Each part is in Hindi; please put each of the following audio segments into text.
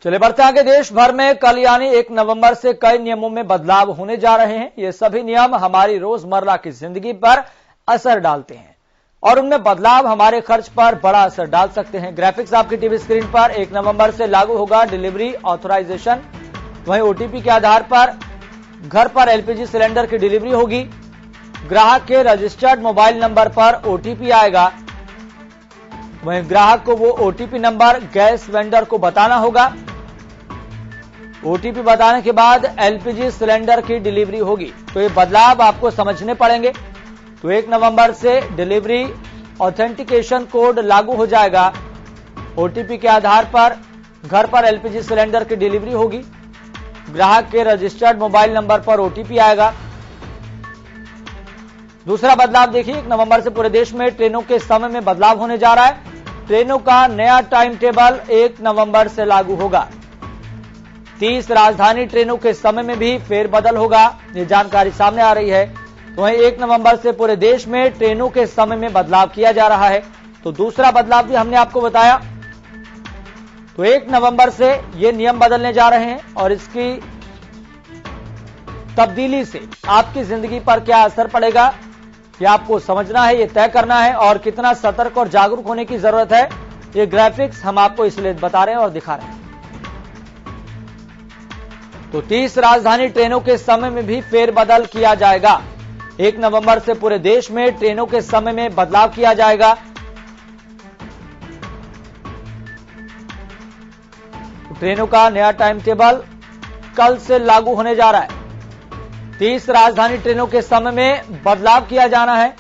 चलिए बढ़ते आगे। देश भर में कल यानी 1 नवंबर से कई नियमों में बदलाव होने जा रहे हैं। ये सभी नियम हमारी रोजमर्रा की जिंदगी पर असर डालते हैं और उनमें बदलाव हमारे खर्च पर बड़ा असर डाल सकते हैं। ग्राफिक्स आपकी टीवी स्क्रीन पर 1 नवंबर से लागू होगा डिलीवरी ऑथराइजेशन। वहीं ओटीपी के आधार पर घर पर एलपीजी सिलेंडर की डिलीवरी होगी। ग्राहक के रजिस्टर्ड मोबाइल नंबर पर ओटीपी आएगा। वहीं ग्राहक को वो ओटीपी नंबर गैस वेंडर को बताना होगा। ओटीपी बताने के बाद एलपीजी सिलेंडर की डिलीवरी होगी। तो ये बदलाव आपको समझने पड़ेंगे। तो 1 नवंबर से डिलीवरी ऑथेंटिकेशन कोड लागू हो जाएगा। ओटीपी के आधार पर घर पर एलपीजी सिलेंडर की डिलीवरी होगी। ग्राहक के रजिस्टर्ड मोबाइल नंबर पर ओटीपी आएगा। दूसरा बदलाव देखिए, 1 नवंबर से पूरे देश में ट्रेनों के समय में बदलाव होने जा रहा है। ट्रेनों का नया टाइम टेबल 1 नवंबर से लागू होगा। 30 राजधानी ट्रेनों के समय में भी फेरबदल होगा। ये जानकारी सामने आ रही है। तो वहीं 1 नवंबर से पूरे देश में ट्रेनों के समय में बदलाव किया जा रहा है। तो दूसरा बदलाव भी हमने आपको बताया। तो 1 नवंबर से ये नियम बदलने जा रहे हैं और इसकी तब्दीली से आपकी जिंदगी पर क्या असर पड़ेगा, ये आपको समझना है, ये तय करना है और कितना सतर्क और जागरूक होने की जरूरत है। ये ग्राफिक्स हम आपको इसलिए बता रहे हैं और दिखा रहे हैं। तो 30 राजधानी ट्रेनों के समय में भी फेरबदल किया जाएगा। 1 नवंबर से पूरे देश में ट्रेनों के समय में बदलाव किया जाएगा। ट्रेनों का नया टाइम टेबल कल से लागू होने जा रहा है। 30 राजधानी ट्रेनों के समय में बदलाव किया जाना है।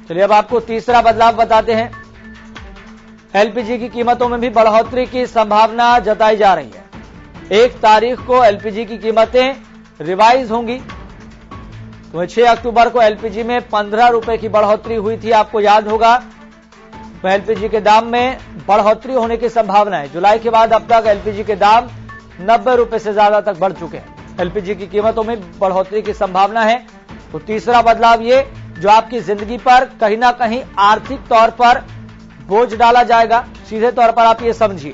चलिए अब आपको तीसरा बदलाव बताते हैं। एलपीजी की कीमतों में भी बढ़ोतरी की संभावना जताई जा रही है। 1 तारीख को एलपीजी की कीमतें रिवाइज होंगी। तो 6 अक्टूबर को एलपीजी में 15 रुपए की बढ़ोतरी हुई थी, आपको याद होगा। तो एलपीजी के दाम में बढ़ोतरी होने की संभावना है। जुलाई के बाद अब तक एलपीजी के दाम 90 रुपए से ज्यादा तक बढ़ चुके हैं। एलपीजी की कीमतों में बढ़ोतरी की संभावना है। तो तीसरा बदलाव ये जो आपकी जिंदगी पर कहीं ना कहीं आर्थिक तौर पर बोझ डाला जाएगा, सीधे तौर पर आप ये समझिए।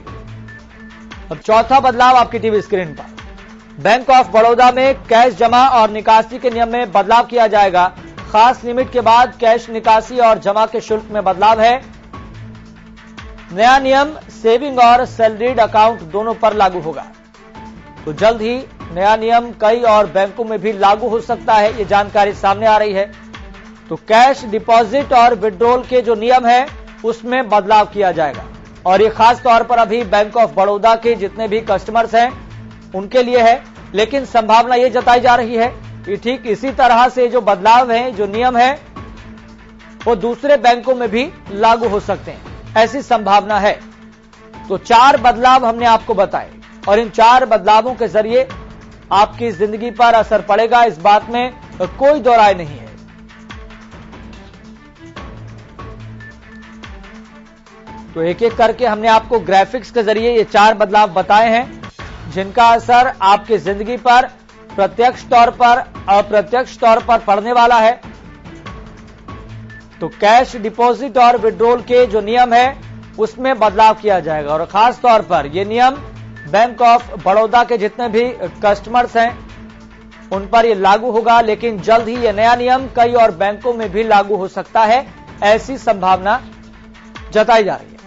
अब चौथा बदलाव आपकी टीवी स्क्रीन पर। बैंक ऑफ बड़ौदा में कैश जमा और निकासी के नियम में बदलाव किया जाएगा। खास लिमिट के बाद कैश निकासी और जमा के शुल्क में बदलाव है। नया नियम सेविंग और सैलरीड अकाउंट दोनों पर लागू होगा। तो जल्द ही नया नियम कई और बैंकों में भी लागू हो सकता है, ये जानकारी सामने आ रही है। तो कैश डिपॉजिट और विड्रॉल के जो नियम है उसमें बदलाव किया जाएगा और ये खास तौर पर अभी बैंक ऑफ बड़ौदा के जितने भी कस्टमर्स हैं उनके लिए है। लेकिन संभावना ये जताई जा रही है कि ठीक इसी तरह से जो बदलाव है, जो नियम है, वो दूसरे बैंकों में भी लागू हो सकते हैं, ऐसी संभावना है। तो 4 बदलाव हमने आपको बताए और इन 4 बदलावों के जरिए आपकी जिंदगी पर असर पड़ेगा, इस बात में कोई दो राय नहीं है। तो एक एक करके हमने आपको ग्राफिक्स के जरिए ये 4 बदलाव बताए हैं जिनका असर आपकी जिंदगी पर प्रत्यक्ष तौर पर, अप्रत्यक्ष तौर पर पड़ने वाला है। तो कैश डिपॉजिट और विड्रॉल के जो नियम है उसमें बदलाव किया जाएगा और खास तौर पर यह नियम बैंक ऑफ बड़ौदा के जितने भी कस्टमर्स हैं उन पर यह लागू होगा। लेकिन जल्द ही यह नया नियम कई और बैंकों में भी लागू हो सकता है, ऐसी संभावना जताई जा रही है।